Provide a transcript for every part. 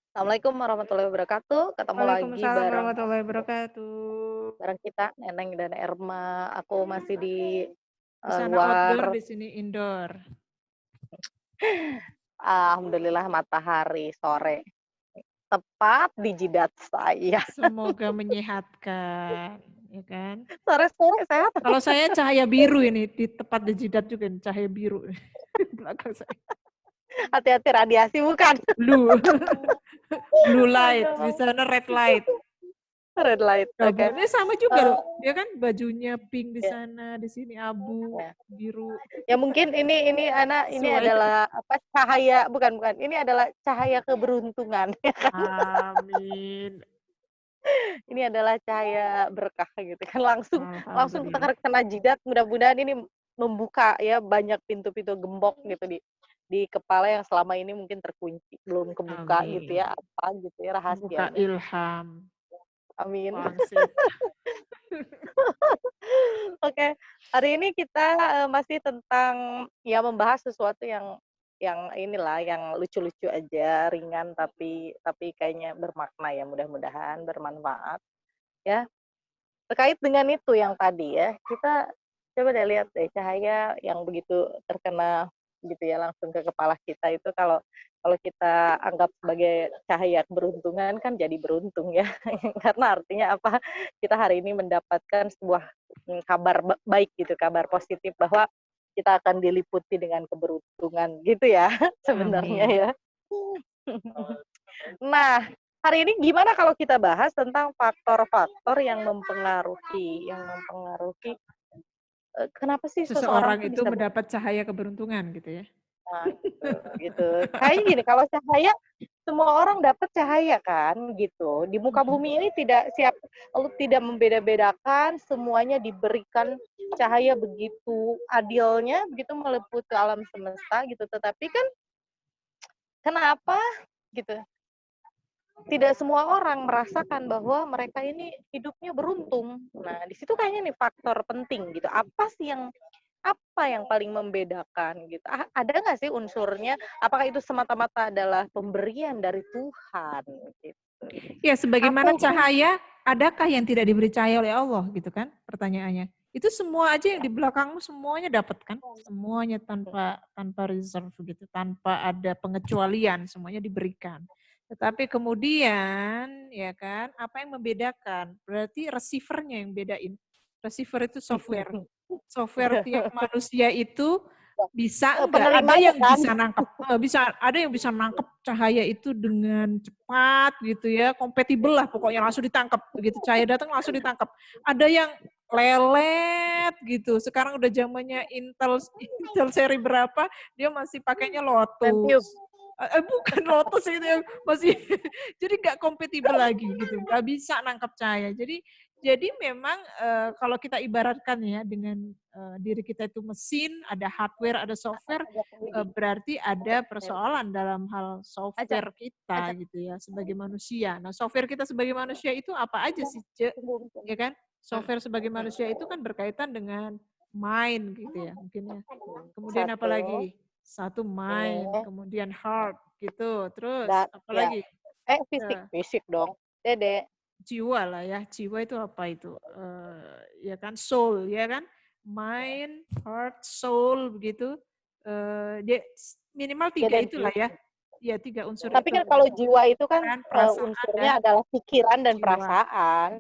Assalamualaikum warahmatullahi wabarakatuh. Ketemu lagi Waalaikumsalam bareng warahmatullahi wabarakatuh. bareng kita Neneng dan Erma. Aku masih di Di sana outdoor, luar. di sini indoor. Alhamdulillah matahari sore tepat di jidat saya. Semoga menyehatkan, ya kan. Sore-sore sehat. Kalau saya cahaya biru ini, di tepat di jidat juga nih, cahaya biru di belakang saya. Hati-hati radiasi bukan? Blue, blue light, di Aduh, sana red light. red light. Oke. Ini sama juga Eh, loh, dia kan bajunya pink di ya, sana, di sini abu, ya. biru. Ya mungkin ini Sesuai. adalah apa cahaya bukan ini adalah cahaya keberuntungan. Amin. Ini adalah cahaya berkah gitu kan, langsung langsung Alhamdulillah. kena jidat, mudah-mudahan ini membuka ya banyak pintu-pintu gembok gitu di kepala yang selama ini mungkin terkunci, belum kebuka gitu Amin. ya, apa gitu ya Membuka rahasianya. ilham. Amin. Wangsit. Oke, hari ini kita, masih tentang ya membahas sesuatu yang inilah, yang lucu-lucu aja, ringan tapi kayaknya bermakna ya, mudah-mudahan bermanfaat ya. Terkait dengan itu yang tadi ya, kita coba deh lihat deh cahaya yang begitu terkena gitu ya langsung ke kepala kita itu kalau kalau kita anggap sebagai cahaya keberuntungan kan jadi beruntung ya. Karena artinya apa, kita hari ini mendapatkan sebuah, kabar baik gitu, kabar positif bahwa kita akan diliputi dengan keberuntungan gitu ya sebenarnya Amin. ya. Nah, hari ini gimana kalau kita bahas tentang faktor-faktor yang mempengaruhi, kenapa sih seseorang Seseorang tuh itu bisa mendapat cahaya keberuntungan gitu ya. nah, gitu. Kayaknya gini, kalau cahaya semua orang dapat cahaya kan, gitu. Di muka Mhm. bumi ini Allah tidak membeda-bedakan, semuanya diberikan cahaya begitu adilnya, begitu meliputi alam semesta gitu. Tetapi kan kenapa gitu tidak semua orang merasakan bahwa mereka ini hidupnya beruntung. Nah, di situ kayaknya nih faktor penting gitu. Apa yang paling membedakan gitu? Ada nggak sih unsurnya? Apakah itu semata-mata adalah pemberian dari Tuhan gitu? Ya, sebagaimana Atau cahaya, adakah yang tidak diberi cahaya oleh Allah gitu kan pertanyaannya. Itu semua aja yang di belakangmu semuanya dapat kan? Semuanya tanpa tanpa reserve gitu, tanpa ada pengecualian, semuanya diberikan. Tetapi kemudian ya kan, apa yang membedakan? Berarti receiver-nya yang bedain. Receiver itu software. Software tiap manusia itu bisa enggak, ada penerimanya yang kan? bisa nangkep, ada yang bisa nangkep cahaya itu dengan cepat gitu ya, kompatibel lah pokoknya langsung ditangkap, begitu cahaya datang langsung ditangkap. Ada yang lelet gitu, sekarang udah zamannya Intel Intel seri berapa, dia masih pakainya Pentium. Lotus. Bukan Lotus itu yang masih jadi nggak kompatibel lagi gitu, nggak bisa nangkep cahaya. Jadi memang, kalau kita ibaratkan ya dengan, diri kita itu mesin, ada hardware, ada software, Ajak Widi. berarti ada Ajak, persoalan dalam hal ajak, software kita ajak. gitu ya, sebagai manusia. Nah, software kita sebagai manusia itu apa aja sih, Ce? Tunggu, tunggu. Ya kan? Hmm. Software sebagai manusia itu kan berkaitan dengan mind gitu ya, mungkin ya. Kemudian apa Satu, lagi? Satu mind, ini, kemudian heart gitu, terus dan apa ya, lagi? fisik, Eh fisik dong. Dede. Jiwa lah ya, jiwa itu apa itu? Ya kan soul ya kan? Mind, heart, soul begitu. Dia minimal 3 Dede. itulah ya. Ya 3 unsur Tapi itu kan kalau jiwa itu kan, kan perasaan dan unsurnya adalah pikiran dan jiwa. perasaan.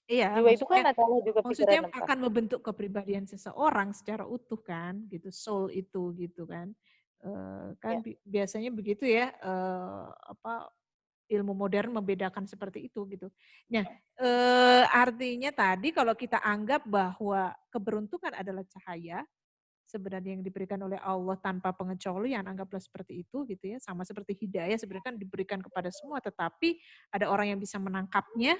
Iya, Jiwa itu kan maksudnya adalah juga pikiran maksudnya dan akan perasaan. membentuk kepribadian seseorang secara utuh kan, gitu, soul itu gitu kan. Ya. Kan biasanya begitu ya, apa ilmu modern membedakan seperti itu gitu. Nah, artinya tadi kalau kita anggap bahwa keberuntungan adalah cahaya, sebenarnya yang diberikan oleh Allah tanpa pengecualian, anggaplah seperti itu gitu ya, sama seperti hidayah sebenarnya kan diberikan kepada semua, tetapi ada orang yang bisa menangkapnya,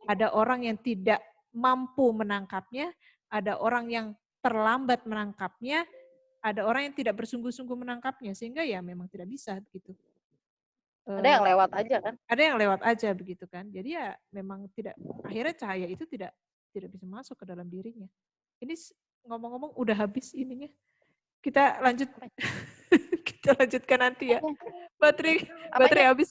ada orang yang tidak mampu menangkapnya, ada orang yang terlambat menangkapnya, ada orang yang tidak bersungguh-sungguh menangkapnya, sehingga ya memang tidak bisa gitu. Ada yang Eee lewat aja kan? ada yang lewat aja begitu kan. Jadi ya memang tidak akhirnya cahaya itu tidak tidak bisa masuk ke dalam dirinya. Ini ngomong-ngomong udah habis ininya. Kita lanjut kita lanjutkan nanti ya. Baterai Apanya? baterai habis.